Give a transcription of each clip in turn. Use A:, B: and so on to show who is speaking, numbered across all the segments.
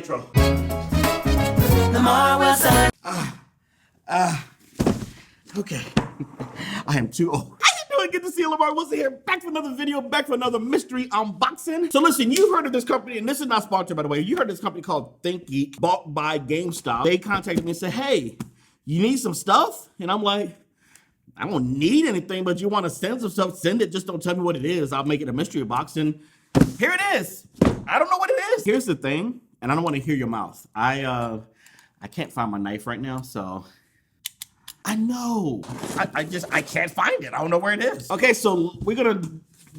A: intro.
B: Lamarr Wilson.
A: Okay. I am too old. How you doing? Good to see you, Lamarr Wilson here. Back for another video, back for another mystery unboxing. So listen, you've heard of this company, and this is not sponsored, by the way. You heard of this company called ThinkGeek, bought by GameStop. They contacted me and said, hey, you need some stuff? And I'm like, I don't need anything, but you want to send some stuff, send it. Just don't tell me what it is. I'll make it a mystery box, and here it is. I don't know what it is. Here's the thing, and I don't want to hear your mouth. I can't find my knife right now, so I know. I can't find it. I don't know where it is. Okay, so we're gonna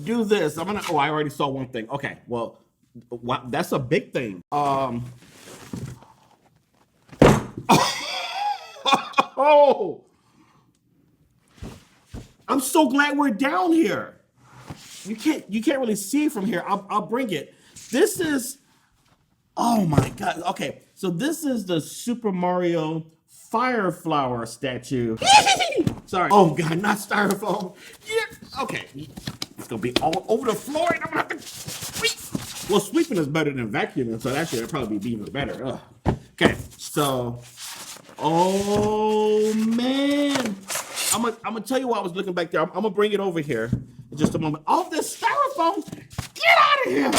A: do this. I already saw one thing. Okay, well, that's a big thing. Oh, I'm so glad we're down here. You can't really see it from here. I'll bring it. This is, oh my God. Okay, so this is the Super Mario Fire Flower statue. Sorry. Oh God, not styrofoam. Yeah. Okay. It's gonna be all over the floor, and I'm gonna have to sweep. Well, sweeping is better than vacuuming, so that should probably be even better. Ugh. Okay, so, oh man, I'm gonna tell you what I was looking back there. I'm gonna bring it over here in just a moment. All this styrofoam, get out of here. Okay.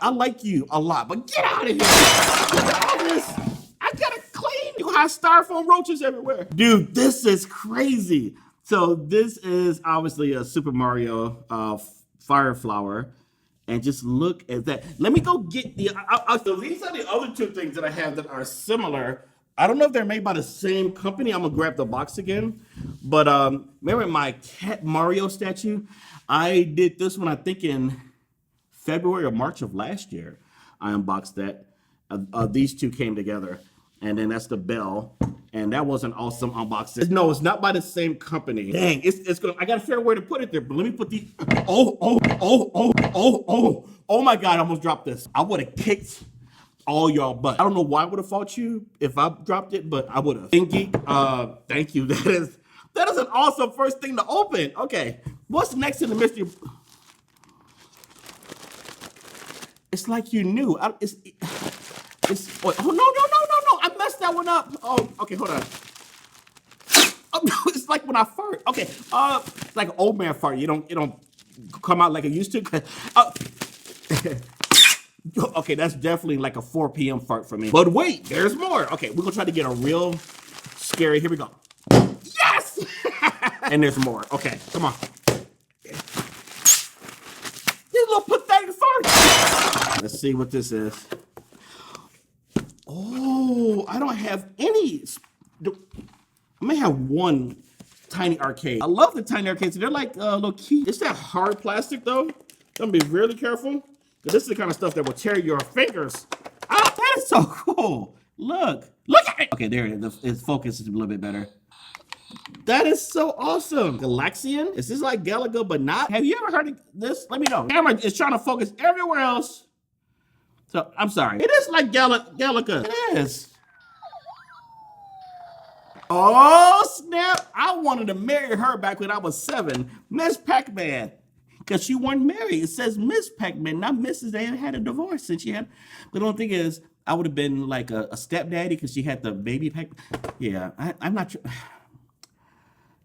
A: I like you a lot, but get out of here. Look at all this. I gotta clean. You have styrofoam roaches everywhere. Dude, this is crazy. So this is obviously a Super Mario Fire Flower. And just look at that. Let me go get the, so these are the other two things that I have that are similar. I don't know if they're made by the same company. I'm gonna grab the box again. But remember my cat Mario statue? I did this one, I think in February or March of last year. I unboxed that. These two came together. And then that's the bell. And that was an awesome unboxing. No, it's not by the same company. Dang, it's gonna, I gotta figure out where to put it there, but let me put the, oh my God, I almost dropped this. I would have kicked all y'all butt. I don't know why I would have fought you if I dropped it, but I would have. ThinkGeek, thank you. That is an awesome first thing to open. Okay, what's next in the mystery? It's like you knew. Oh no, I messed that one up. Oh, okay, hold on. Oh, it's like when I fart. Okay, it's like an old man fart. It don't come out like it used to. Okay, that's definitely like a 4 p.m. fart for me. But wait, there's more. Okay, we're gonna try to get a real scary. Here we go. Yes! And there's more. Okay, come on. This little pathetic fart. Let's see what this is. Oh, I don't have any. I may have one tiny arcade. I love the tiny arcades. They're like little cute. It's that hard plastic though. Gotta be really careful. Because this is the kind of stuff that will tear your fingers. Ah, that is so cool. Look at it. Okay, there it is. Its focus is a little bit better. That is so awesome. Galaxian? Is this like Galaga but not? Have you ever heard of this? Let me know. Camera is trying to focus everywhere else. So, I'm sorry. It is like Galaga. It is. Oh, snap. I wanted to marry her back when I was 7. Miss Pac-Man. Because she wasn't married. It says Miss Pac-Man, not Mrs. They had a divorce. And she had, but the only thing is, I would have been like a stepdaddy because she had the baby Pac-Man. Yeah, I'm not sure.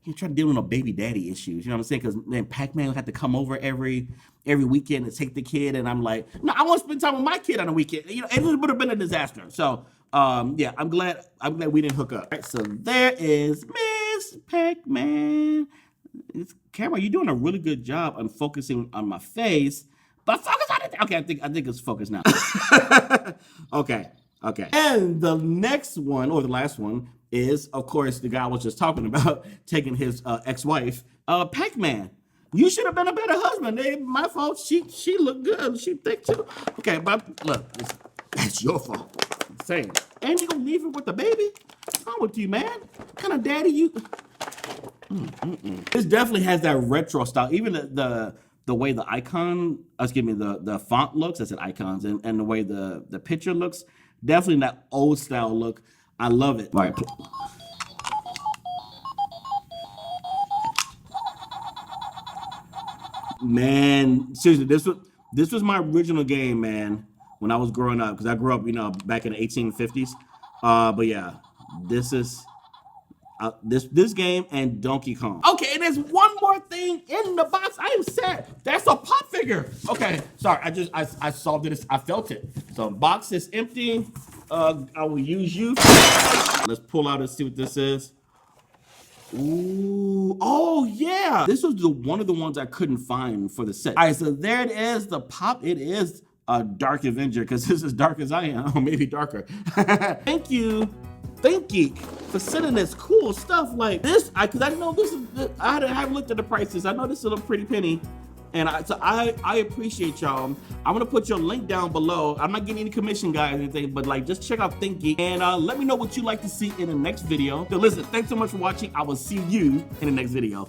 A: You're trying to deal with no baby daddy issues, you know what I'm saying? Because then Pac-Man would have to come over every weekend and take the kid, and I'm like, no, I want to spend time with my kid on a weekend. You know, it would have been a disaster. So, yeah, I'm glad we didn't hook up. All right, so there is Miss Pac-Man. Camera, you're doing a really good job on focusing on my face, but focus on it. Okay, I think it's focused now. Okay. And the next one, or the last one, is, of course, the guy I was just talking about, taking his ex-wife, Pac-Man. You should have been a better husband. My fault. She looked good. She thick too. Okay, but look, that's your fault. I'm saying. And you gonna leave her with the baby? What's wrong with you, man? What kind of daddy you? This definitely has that retro style. Even the way the icon, the font looks. I said icons, and the way the picture looks. Definitely that old style look. I love it. All right. Man, seriously, this was my original game, man. when I was growing up, because I grew up, back in the 1850s. But yeah, this is this game and Donkey Kong. Okay, and there's one more thing in the box. I am sad. That's a pop figure. Okay, sorry. I solved it. I felt it. So box is empty. I will use you. Let's pull out and see what this is. Ooh, oh yeah. This was one of the ones I couldn't find for the set. All right, so there it is. The pop. It is a Dark Avenger because this is dark as I am, or maybe darker. Thank you. ThinkGeek for sending this cool stuff like this. Because I know this is, I haven't looked at the prices. I know this is a pretty penny. And I appreciate y'all. I'm gonna put your link down below. I'm not getting any commission, guys, or anything, but like just check out ThinkGeek and let me know what you'd like to see in the next video. So listen, thanks so much for watching. I will see you in the next video.